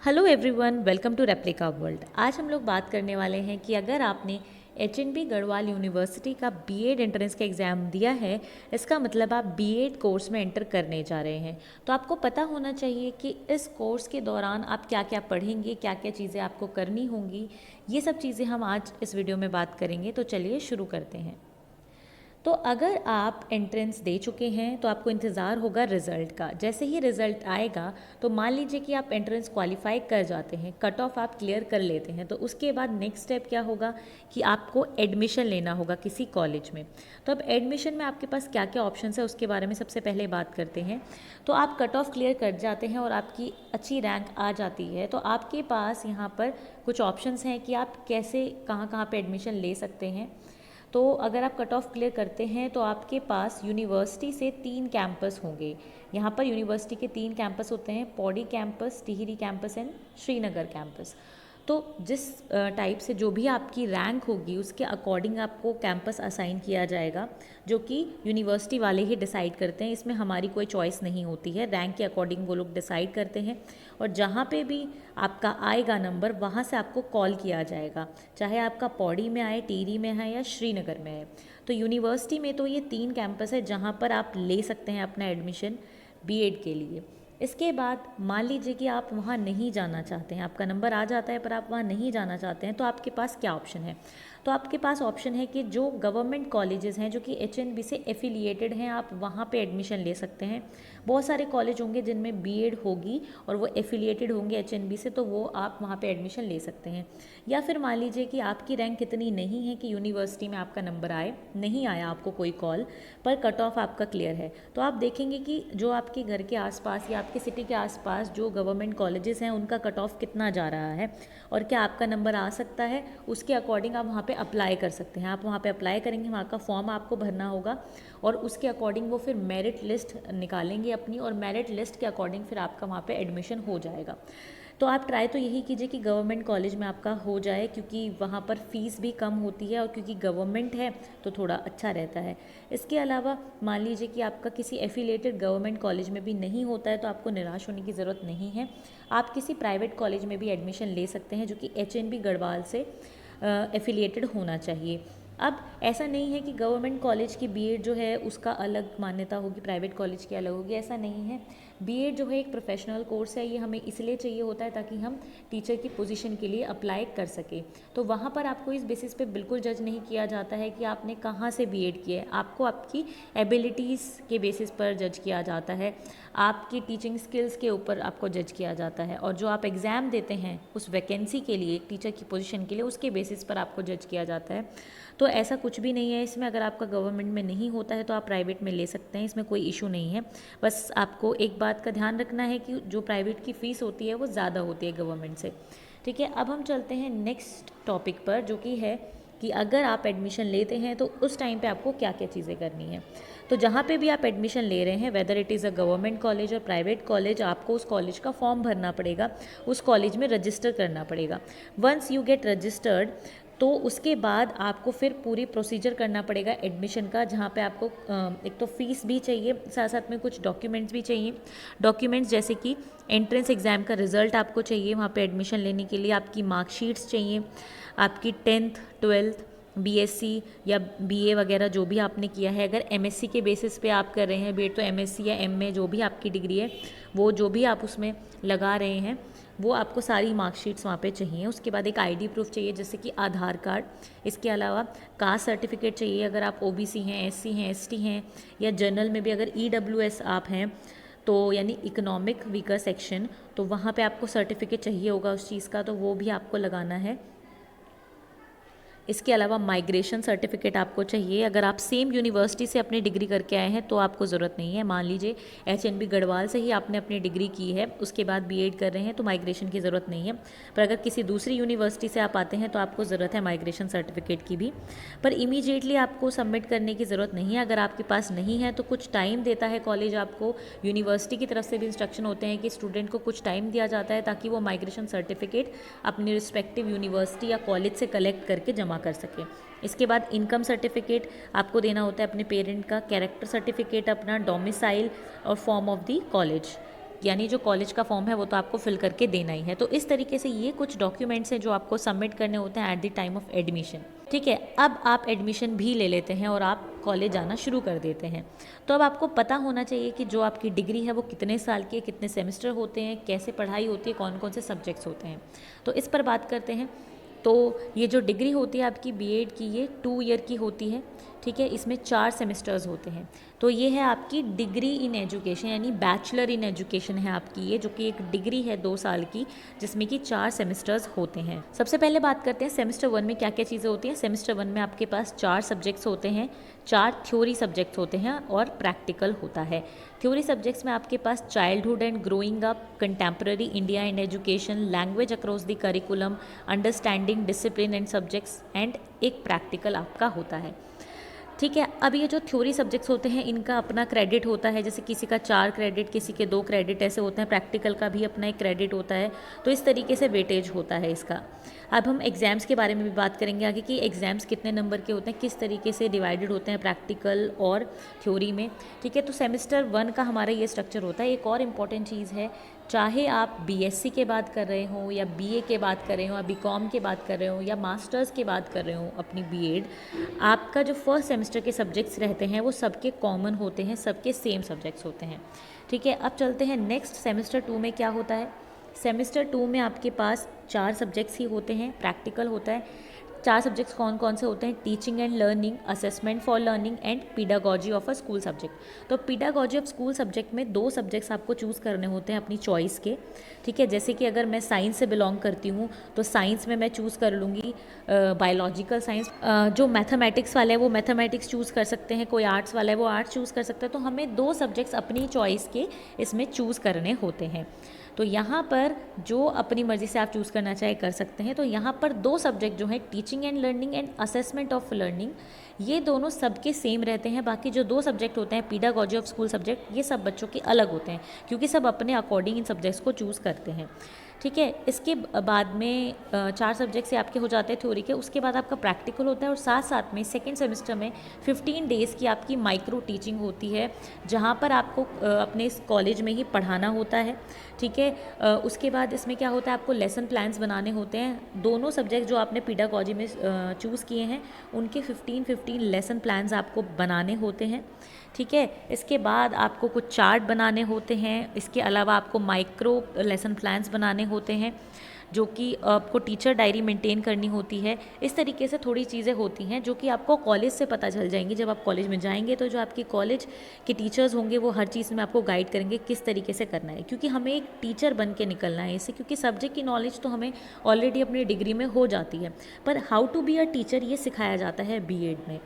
Hello everyone, welcome to replica world. आज हम लोग बात करने वाले हैं कि अगर आपने एचएनबी गढ़वाल यूनिवर्सिटी का बीएड एंट्रेंस का एग्ज़ाम दिया है, इसका मतलब आप बीएड कोर्स में एंटर करने जा रहे हैं। तो आपको पता होना चाहिए कि इस कोर्स के दौरान आप क्या क्या पढ़ेंगे, क्या क्या चीज़ें आपको करनी होंगी। ये सब चीज़ें हम आज इस वीडियो में बात करेंगे। तो चलिए शुरू करते हैं। तो अगर आप एंट्रेंस दे चुके हैं तो आपको इंतज़ार होगा रिज़ल्ट का। जैसे ही रिज़ल्ट आएगा तो मान लीजिए कि आप एंट्रेंस क्वालिफाई कर जाते हैं, कट ऑफ आप क्लियर कर लेते हैं, तो उसके बाद नेक्स्ट स्टेप क्या होगा कि आपको एडमिशन लेना होगा किसी कॉलेज में। तो अब एडमिशन में आपके पास क्या क्या ऑप्शन है उसके बारे में सबसे पहले बात करते हैं। तो आप कट ऑफ क्लियर कर जाते हैं और आपकी अच्छी रैंक आ जाती है तो आपके पास यहाँ पर कुछ ऑप्शंस हैं कि आप कैसे कहाँ कहाँ पे एडमिशन ले सकते हैं। तो अगर आप कट ऑफ क्लियर करते हैं तो आपके पास यूनिवर्सिटी से 3 कैंपस होंगे। यहाँ पर यूनिवर्सिटी के 3 कैंपस होते हैं, Pauri campus, Tehri campus and Srinagar campus. तो जिस टाइप से जो भी आपकी रैंक होगी उसके अकॉर्डिंग आपको कैंपस असाइन किया जाएगा, जो कि यूनिवर्सिटी वाले ही डिसाइड करते हैं। इसमें हमारी कोई चॉइस नहीं होती है, रैंक के अकॉर्डिंग वो लोग डिसाइड करते हैं। और जहाँ पे भी आपका आएगा नंबर वहाँ से आपको कॉल किया जाएगा, चाहे आपका पौड़ी में आए, टिहरी में है या श्रीनगर में है। तो यूनिवर्सिटी में तो ये 3 कैंपस है जहाँ पर आप ले सकते हैं अपना एडमिशन बीएड के लिए। इसके बाद मान लीजिए कि आप वहाँ नहीं जाना चाहते हैं, आपका नंबर आ जाता है पर आप वहाँ नहीं जाना चाहते हैं, तो आपके पास क्या ऑप्शन है। तो आपके पास ऑप्शन है कि जो गवर्नमेंट कॉलेजेस हैं जो कि एचएनबी से एफिलिएटेड हैं, आप वहाँ पे एडमिशन ले सकते हैं। बहुत सारे कॉलेज होंगे जिनमें बीएड होगी और वो एफिलिएटेड होंगे एचएनबी से, तो वो आप वहाँ पे एडमिशन ले सकते हैं। या फिर मान लीजिए कि आपकी रैंक इतनी नहीं है कि यूनिवर्सिटी में आपका नंबर आए, नहीं आया आपको कोई कॉल, पर कट ऑफ आपका क्लियर है, तो आप देखेंगे कि जो आपके घर के आसपास या आपके सिटी के आसपास जो गवर्नमेंट कॉलेजेस हैं उनका कट ऑफ कितना जा रहा है और क्या आपका नंबर आ सकता है। उसके अकॉर्डिंग आप वहाँ पे अप्लाई कर सकते हैं। आप वहाँ पे अप्लाई करेंगे, वहाँ का फॉर्म आपको भरना होगा और उसके अकॉर्डिंग वो फिर मेरिट लिस्ट निकालेंगे अपनी, और मेरिट लिस्ट के अकॉर्डिंग फिर आपका वहाँ पे एडमिशन हो जाएगा। तो आप ट्राई तो यही कीजिए कि गवर्नमेंट कॉलेज में आपका हो जाए, क्योंकि वहाँ पर फ़ीस भी कम होती है और क्योंकि गवर्नमेंट है तो थोड़ा अच्छा रहता है। इसके अलावा मान लीजिए कि आपका किसी एफिलिएटेड गवर्नमेंट कॉलेज में भी नहीं होता है तो आपको निराश होने की ज़रूरत नहीं है। आप किसी प्राइवेट कॉलेज में भी एडमिशन ले सकते हैं जो कि एचएनबी गढ़वाल से एफिलिएटेड होना चाहिए। अब ऐसा नहीं है कि गवर्नमेंट कॉलेज की बीएड जो है उसका अलग मान्यता होगी, प्राइवेट कॉलेज की अलग होगी, ऐसा नहीं है। बीएड जो है एक प्रोफेशनल कोर्स है, ये हमें इसलिए चाहिए होता है ताकि हम टीचर की पोजीशन के लिए अप्लाई कर सके। तो वहाँ पर आपको इस बेसिस पे बिल्कुल जज नहीं किया जाता है कि आपने कहाँ से बीएड किया है, आपको आपकी एबिलिटीज़ के बेसिस पर जज किया जाता है, आपकी टीचिंग स्किल्स के ऊपर आपको जज किया जाता है, और जो आप एग्ज़ाम देते हैं उस वैकेंसी के लिए, एक टीचर की पोजीशन के लिए, उसके बेसिस पर आपको जज किया जाता है। तो ऐसा कुछ भी नहीं है इसमें। अगर आपका गवर्नमेंट में नहीं होता है तो आप प्राइवेट में ले सकते हैं, इसमें कोई इशू नहीं है। बस आपको एक बात का ध्यान रखना है कि जो प्राइवेट की फ़ीस होती है वो ज़्यादा होती है गवर्नमेंट से। ठीक है, अब हम चलते हैं नेक्स्ट टॉपिक पर, जो कि है कि अगर आप एडमिशन लेते हैं तो उस टाइम पे आपको क्या क्या चीज़ें करनी है। तो जहाँ पे भी आप एडमिशन ले रहे हैं, whether it is a government college और प्राइवेट कॉलेज, आपको उस कॉलेज का फॉर्म भरना पड़ेगा, उस कॉलेज में रजिस्टर करना पड़ेगा। वंस यू गेट रजिस्टर्ड तो उसके बाद आपको फिर पूरी प्रोसीजर करना पड़ेगा एडमिशन का, जहाँ पे आपको एक तो फ़ीस भी चाहिए, साथ साथ में कुछ डॉक्यूमेंट्स भी चाहिए। डॉक्यूमेंट्स जैसे कि एंट्रेंस एग्ज़ाम का रिज़ल्ट आपको चाहिए वहाँ पे एडमिशन लेने के लिए, आपकी मार्कशीट्स चाहिए, आपकी 10th 12th बीएससी या बीए वगैरह जो भी आपने किया है। अगर एमएससी के बेसिस पे आप कर रहे हैं बीएड, तो एमएससी या एमए जो भी आपकी डिग्री है, वो जो भी आप उसमें लगा रहे हैं वो आपको सारी मार्कशीट्स वहाँ पे चाहिए। उसके बाद एक आईडी प्रूफ चाहिए जैसे कि आधार कार्ड। इसके अलावा कास्ट सर्टिफिकेट चाहिए, अगर आप ओबीसी हैं, एससी हैं, एसटी हैं, या जनरल में भी अगर ईडब्ल्यूएस आप हैं तो यानी इकोनॉमिक वीकर सेक्शन, तो वहाँ पे आपको सर्टिफिकेट चाहिए होगा उस चीज़ का, तो वो भी आपको लगाना है। इसके अलावा माइग्रेशन सर्टिफिकेट आपको चाहिए। अगर आप सेम यूनिवर्सिटी से अपनी डिग्री करके आए हैं तो आपको ज़रूरत नहीं है। मान लीजिए एचएनबी गढ़वाल से ही आपने अपनी डिग्री की है, उसके बाद बीएड कर रहे हैं, तो माइग्रेशन की ज़रूरत नहीं है। पर अगर किसी दूसरी यूनिवर्सिटी से आप आते हैं तो आपको ज़रूरत है माइग्रेशन सर्टिफिकेट की भी, पर इमीडिएटली आपको सबमिट करने की ज़रूरत नहीं है। अगर आपके पास नहीं है तो कुछ टाइम देता है कॉलेज आपको, यूनिवर्सिटी की तरफ से भी इंस्ट्रक्शन होते हैं कि स्टूडेंट को कुछ टाइम दिया जाता है ताकि वो माइग्रेशन सर्टिफिकेट अपनी रिस्पेक्टिव यूनिवर्सिटी या कॉलेज से कलेक्ट करके जमा कर सके। इसके बाद इनकम सर्टिफिकेट आपको देना होता है अपने पेरेंट का, कैरेक्टर सर्टिफिकेट अपना, डोमिसाइल और फॉर्म ऑफ द कॉलेज, यानी जो कॉलेज का फॉर्म है वो तो आपको फिल करके देना ही है। तो इस तरीके से ये कुछ डॉक्यूमेंट्स हैं जो आपको सबमिट करने होते हैं at the time of admission. ठीक है, अब आप एडमिशन भी ले लेते हैं और आप कॉलेज जाना शुरू कर देते हैं। तो अब आपको पता होना चाहिए कि जो आपकी डिग्री है वो कितने साल की है, कितने सेमेस्टर होते हैं, कैसे पढ़ाई होती है, कौन कौन से सब्जेक्ट्स होते हैं। तो इस पर बात करते हैं। तो ये जो डिग्री होती है आपकी बीएड की, ये 2 ईयर की होती है। ठीक है, इसमें 4 सेमेस्टर्स होते हैं। तो ये है आपकी डिग्री इन एजुकेशन, यानी बैचलर इन एजुकेशन है आपकी ये, जो कि एक डिग्री है 2 साल की, जिसमें कि 4 सेमेस्टर्स होते हैं। सबसे पहले बात करते हैं सेमेस्टर 1 में क्या क्या चीज़ें होती हैं। सेमेस्टर 1 में आपके पास 4 सब्जेक्ट्स होते हैं, 4 थ्योरी सब्जेक्ट्स होते हैं और प्रैक्टिकल होता है। थ्योरी सब्जेक्ट्स में आपके पास childhood and growing up, contemporary India and education, language across the curriculum, understanding discipline and subjects and एक प्रैक्टिकल आपका होता है। ठीक है, अब ये जो थ्योरी सब्जेक्ट्स होते हैं इनका अपना क्रेडिट होता है, जैसे किसी का 4 क्रेडिट, किसी के 2 क्रेडिट ऐसे होते हैं। प्रैक्टिकल का भी अपना एक क्रेडिट होता है। तो इस तरीके से वेटेज होता है इसका। अब हम एग्ज़ाम्स के बारे में भी बात करेंगे आगे कि एग्ज़ाम्स कितने नंबर के होते हैं, किस तरीके से डिवाइडेड होते हैं प्रैक्टिकल और थ्योरी में। ठीक है, तो सेमेस्टर 1 का हमारा ये स्ट्रक्चर होता है। एक और इम्पॉर्टेंट चीज़ है, चाहे आप बीएससी के बाद कर रहे हो या बीए के बाद कर रहे हो या बीकॉम के बाद कर रहे हो या मास्टर्स के बाद कर रहे हो अपनी बीएड, आपका जो फर्स्ट सेमेस्टर के सब्जेक्ट्स रहते हैं वो सबके कॉमन होते हैं, सबके सेम सब्जेक्ट्स होते हैं। ठीक है, अब चलते हैं नेक्स्ट सेमेस्टर 2 में क्या होता है। सेमेस्टर 2 में आपके पास 4 सब्जेक्ट्स ही होते हैं, प्रैक्टिकल होता है। 4 सब्जेक्ट्स कौन कौन से होते हैं, teaching and learning, assessment for learning and pedagogy of a school subject. तो पीडागॉजी ऑफ स्कूल सब्जेक्ट में 2 सब्जेक्ट्स आपको चूज़ करने होते हैं अपनी चॉइस के। ठीक है, जैसे कि अगर मैं साइंस से बिलोंग करती हूँ तो साइंस में मैं चूज़ कर लूँगी बायोलॉजिकल साइंस। जो मैथमेटिक्स वाला है वो मैथमेटिक्स चूज़ कर सकते हैं, कोई आर्ट्स वाला है वो आर्ट्स चूज़ कर सकता है। तो हमें 2 सब्जेक्ट्स अपनी चॉइस के इसमें चूज़ करने होते हैं। तो यहाँ पर जो अपनी मर्ज़ी से आप चूज़ करना चाहे कर सकते हैं। तो यहाँ पर 2 सब्जेक्ट जो हैं, teaching and learning and assessment of learning, ये दोनों सबके सेम रहते हैं। बाकी जो 2 सब्जेक्ट होते हैं पीडागॉजी ऑफ स्कूल सब्जेक्ट, ये सब बच्चों के अलग होते हैं क्योंकि सब अपने अकॉर्डिंग इन सब्जेक्ट्स को चूज़ करते हैं। ठीक है, इसके बाद में 4 सब्जेक्ट से आपके हो जाते हैं थ्योरी के। उसके बाद आपका प्रैक्टिकल होता है और साथ साथ में सेकेंड सेमेस्टर में 15 डेज़ की आपकी माइक्रो टीचिंग होती है, जहाँ पर आपको अपने इस कॉलेज में ही पढ़ाना होता है। ठीक है, उसके बाद इसमें क्या होता है, आपको लेसन प्लान्स बनाने होते हैं। दोनों सब्जेक्ट जो आपने पीडागॉजी में चूज़ किए हैं उनके 15 लेसन प्लान्स आपको बनाने होते हैं। ठीक है, इसके बाद आपको कुछ चार्ट बनाने होते हैं। इसके अलावा आपको माइक्रो लेसन प्लान्स बनाने होते हैं, जो कि आपको टीचर डायरी मेंटेन करनी होती है। इस तरीके से थोड़ी चीज़ें होती हैं जो कि आपको कॉलेज से पता चल जाएंगी। जब आप कॉलेज में जाएंगे तो जो आपके कॉलेज के टीचर्स होंगे वो हर चीज़ में आपको गाइड करेंगे किस तरीके से करना है, क्योंकि हमें एक टीचर बन के निकलना है इससे। क्योंकि सब्जेक्ट की नॉलेज तो हमें ऑलरेडी अपनी डिग्री में हो जाती है, पर how to be a teacher ये सिखाया जाता है बीएड में।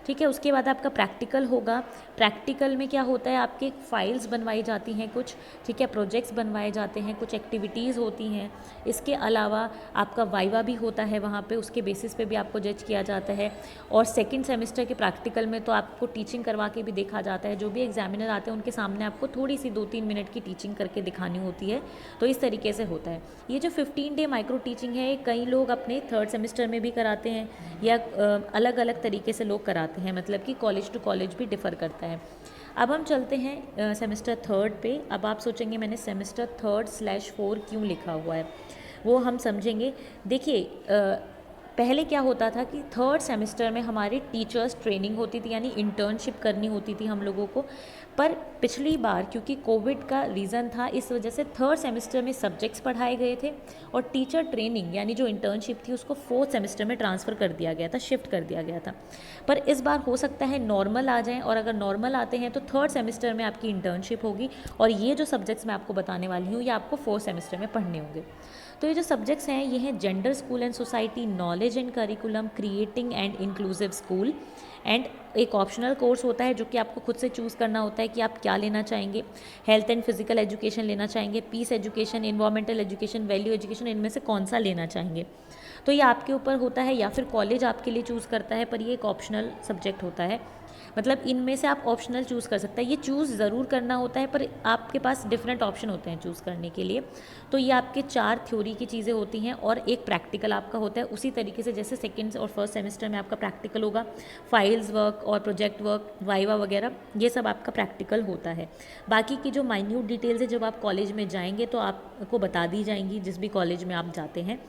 ठीक है, उसके बाद आपका प्रैक्टिकल होगा। प्रैक्टिकल में क्या होता है, आपके फाइल्स बनवाई जाती हैं कुछ। ठीक है, प्रोजेक्ट्स बनवाए जाते हैं, कुछ एक्टिविटीज़ होती हैं। इसके अलावा आपका वाइवा भी होता है वहाँ पे, उसके बेसिस पे भी आपको जज किया जाता है। और सेकंड सेमेस्टर के प्रैक्टिकल में तो आपको टीचिंग करवा के भी देखा जाता है। जो भी एग्जामिनर आते हैं उनके सामने आपको थोड़ी सी 2-3 मिनट की टीचिंग करके दिखानी होती है। तो इस तरीके से होता है। ये जो 15 डे माइक्रो टीचिंग है, कई लोग अपने 3rd सेमेस्टर में भी कराते हैं या अलग अलग तरीके से लोग कराते हैं, मतलब कि कॉलेज टू कॉलेज भी डिफ़र करता है। अब हम चलते हैं सेमेस्टर 3rd पे। अब आप सोचेंगे मैंने सेमेस्टर 3rd/4 क्यों लिखा हुआ है, वो हम समझेंगे। देखिए, पहले क्या होता था कि 3rd सेमेस्टर में हमारी टीचर्स ट्रेनिंग होती थी, यानी इंटर्नशिप करनी होती थी हम लोगों को। पर पिछली बार क्योंकि कोविड का रीज़न था, इस वजह से 3rd सेमेस्टर में सब्जेक्ट्स पढ़ाए गए थे और टीचर ट्रेनिंग यानी जो इंटर्नशिप थी उसको 4th सेमेस्टर में ट्रांसफ़र कर दिया गया था, शिफ्ट कर दिया गया था। पर इस बार हो सकता है नॉर्मल आ जाएं, और अगर नॉर्मल आते हैं तो 3rd सेमेस्टर में आपकी इंटर्नशिप होगी और ये जो सब्जेक्ट्स मैं आपको बताने वाली हूँ ये आपको 4th सेमेस्टर में पढ़ने होंगे। तो ये जो सब्जेक्ट्स हैं ये हैं gender, school and society, knowledge and curriculum, creating and inclusive school, and एक ऑप्शनल कोर्स होता है जो कि आपको खुद से चूज़ करना होता है कि आप क्या लेना चाहेंगे। हेल्थ एंड फिजिकल एजुकेशन लेना चाहेंगे, peace education, environmental education, value education, इनमें से कौन सा लेना चाहेंगे। तो ये आपके ऊपर होता है, या फिर कॉलेज आपके लिए चूज़ करता है, पर ये एक ऑप्शनल सब्जेक्ट होता है। मतलब इनमें से आप ऑप्शनल चूज़ कर सकते हैं। ये चूज़ ज़रूर करना होता है, पर आपके पास डिफरेंट ऑप्शन होते हैं चूज़ करने के लिए। तो ये आपके 4 थ्योरी की चीज़ें होती हैं और एक प्रैक्टिकल आपका होता है। उसी तरीके से जैसे सेकेंड और फर्स्ट सेमेस्टर में आपका प्रैक्टिकल होगा, फाइल्स वर्क और प्रोजेक्ट वर्क, वाइवा वगैरह, ये सब आपका प्रैक्टिकल होता है। बाकी की जो माइन्यूट डिटेल्स है जब आप कॉलेज में जाएंगे तो आपको बता दी जाएंगी, जिस भी कॉलेज में आप जाते हैं,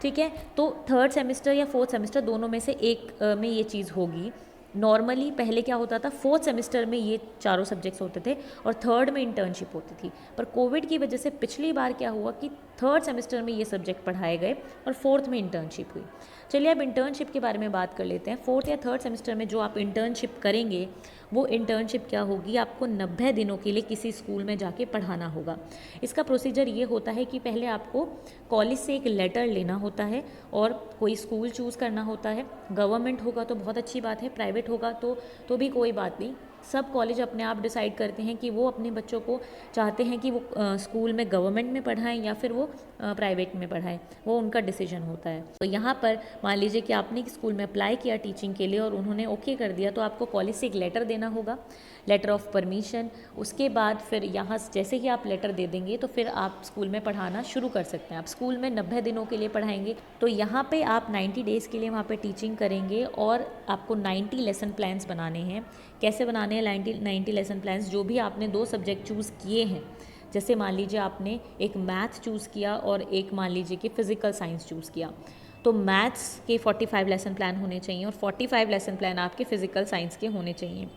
ठीक है। तो थर्ड सेमेस्टर या फोर्थ सेमेस्टर दोनों में से एक में ये चीज़ होगी। नॉर्मली पहले क्या होता था, फोर्थ सेमेस्टर में ये चारों सब्जेक्ट्स होते थे और थर्ड में इंटर्नशिप होती थी। पर कोविड की वजह से पिछली बार क्या हुआ कि थर्ड सेमेस्टर में ये सब्जेक्ट पढ़ाए गए और फोर्थ में इंटर्नशिप हुई। चलिए अब इंटर्नशिप के बारे में बात कर लेते हैं। फोर्थ या थर्ड सेमेस्टर में जो आप इंटर्नशिप करेंगे वो इंटर्नशिप क्या होगी, आपको 90 दिनों के लिए किसी स्कूल में जाके पढ़ाना होगा। इसका प्रोसीजर ये होता है कि पहले आपको कॉलेज से एक लेटर लेना होता है और कोई स्कूल चूज़ करना होता है। गवर्नमेंट होगा तो बहुत अच्छी बात है, प्राइवेट होगा तो भी कोई बात नहीं। सब कॉलेज अपने आप डिसाइड करते हैं कि वो अपने बच्चों को चाहते हैं कि वो स्कूल में गवर्नमेंट में पढ़ाएं या फिर वो प्राइवेट में पढ़ाएं, वो उनका डिसीजन होता है। तो यहाँ पर मान लीजिए कि आपने स्कूल में अप्लाई किया टीचिंग के लिए और उन्होंने ओके कर दिया, तो आपको कॉलेज से एक लेटर देना होगा, लेटर ऑफ परमिशन। उसके बाद फिर यहाँ जैसे ही आप लेटर दे देंगे तो फिर आप स्कूल में पढ़ाना शुरू कर सकते हैं। आप स्कूल में 90 दिनों के लिए पढ़ाएंगे, तो यहाँ पे आप 90 डेज़ के लिए वहाँ पे टीचिंग करेंगे और आपको 90 लेसन प्लान्स बनाने हैं। कैसे बनाने हैं 90 लेसन प्लान्स? जो भी आपने 2 सब्जेक्ट चूज़ किए हैं, जैसे मान लीजिए आपने एक मैथ चूज़ किया और एक मान लीजिए कि फ़िज़िकल साइंस चूज़ किया, तो मैथ्स के 45 लेसन प्लान होने चाहिए और 45 लेसन प्लान आपके फ़िज़िकल साइंस के होने चाहिए।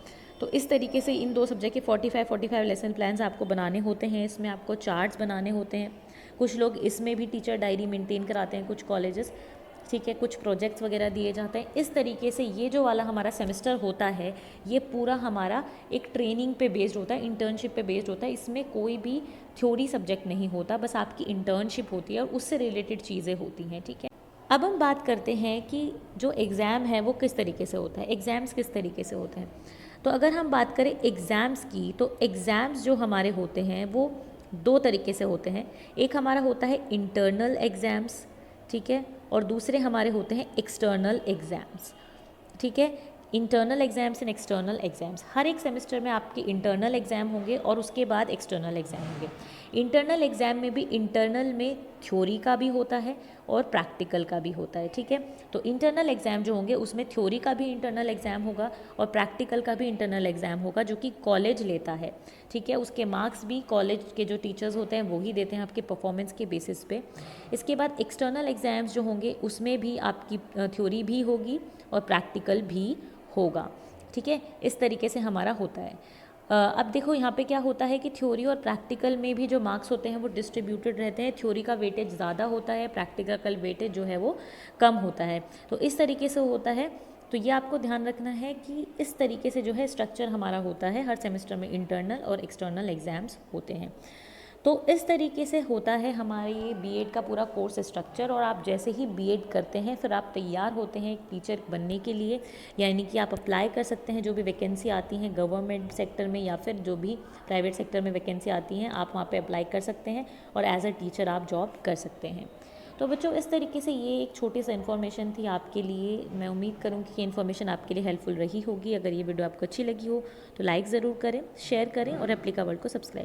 तो इस तरीके से इन 2 सब्जेक्ट के 45 लेसन प्लान्स आपको बनाने होते हैं। इसमें आपको चार्ट्स बनाने होते हैं। कुछ लोग इसमें भी टीचर डायरी मेंटेन कराते हैं, कुछ कॉलेजेस, ठीक है। कुछ प्रोजेक्ट्स वगैरह दिए जाते हैं। इस तरीके से ये जो वाला हमारा सेमेस्टर होता है ये पूरा हमारा एक ट्रेनिंग पे बेस्ड होता है, इंटर्नशिप पे बेस्ड होता है। इसमें कोई भी थ्योरी सब्जेक्ट नहीं होता, बस आपकी इंटर्नशिप होती है और उससे रिलेटेड चीज़ें होती हैं, ठीक है। अब हम बात करते हैं कि जो एग्ज़ाम है वो किस तरीके से होता है, एग्ज़ाम्स किस तरीके से होते हैं। तो अगर हम बात करें एग्ज़ाम्स की, तो एग्ज़ाम्स जो हमारे होते हैं वो 2 तरीके से होते हैं। एक हमारा होता है इंटरनल एग्ज़ाम्स, ठीक है, और दूसरे हमारे होते हैं एक्सटर्नल एग्ज़ाम्स, ठीक है। Internal exams and external exams, हर एक सेमेस्टर में आपके इंटरनल एग्ज़ाम होंगे और उसके बाद एक्सटर्नल एग्ज़ाम होंगे। इंटरनल एग्ज़ाम में भी इंटरनल में थ्योरी का भी होता है और प्रैक्टिकल का भी होता है, ठीक है। तो इंटरनल एग्ज़ाम जो होंगे उसमें थ्योरी का भी इंटरनल एग्ज़ाम होगा और प्रैक्टिकल का भी इंटरनल एग्ज़ाम होगा, जो कि कॉलेज लेता है, ठीक है। उसके मार्क्स भी कॉलेज के जो टीचर्स होते हैं वो ही देते हैं आपके परफॉर्मेंस के बेसिस पे। इसके बाद एक्सटर्नल एग्ज़ाम्स जो होंगे उसमें भी आपकी थ्योरी भी होगी और प्रैक्टिकल भी होगा, ठीक है। इस तरीके से हमारा होता है। अब देखो यहाँ पे क्या होता है कि थ्योरी और प्रैक्टिकल में भी जो मार्क्स होते हैं वो डिस्ट्रीब्यूटेड रहते हैं। थ्योरी का वेटेज ज़्यादा होता है, प्रैक्टिकल वेटेज जो है वो कम होता है। तो इस तरीके से होता है। तो ये आपको ध्यान रखना है कि इस तरीके से जो है स्ट्रक्चर हमारा होता है। हर सेमेस्टर में इंटरनल और एक्सटर्नल एग्ज़ाम्स होते हैं। तो इस तरीके से होता है हमारे ये बीएड का पूरा कोर्स स्ट्रक्चर। और आप जैसे ही बीएड करते हैं फिर आप तैयार होते हैं एक टीचर बनने के लिए, यानी कि आप अप्लाई कर सकते हैं जो भी वैकेंसी आती हैं गवर्नमेंट सेक्टर में या फिर जो भी प्राइवेट सेक्टर में वैकेंसी आती हैं, आप वहाँ पे अप्लाई कर सकते हैं और एज अ टीचर आप जॉब कर सकते हैं। तो बच्चों इस तरीके से ये एक छोटी सी इन्फॉर्मेशन थी आपके लिए। मैं उम्मीद करूँगी कि ये इन्फॉर्मेशन आपके लिए हेल्पफुल रही होगी। अगर ये वीडियो आपको अच्छी लगी हो तो लाइक ज़रूर करें, शेयर करें और रेप्लिका वर्ल्ड को सब्सक्राइब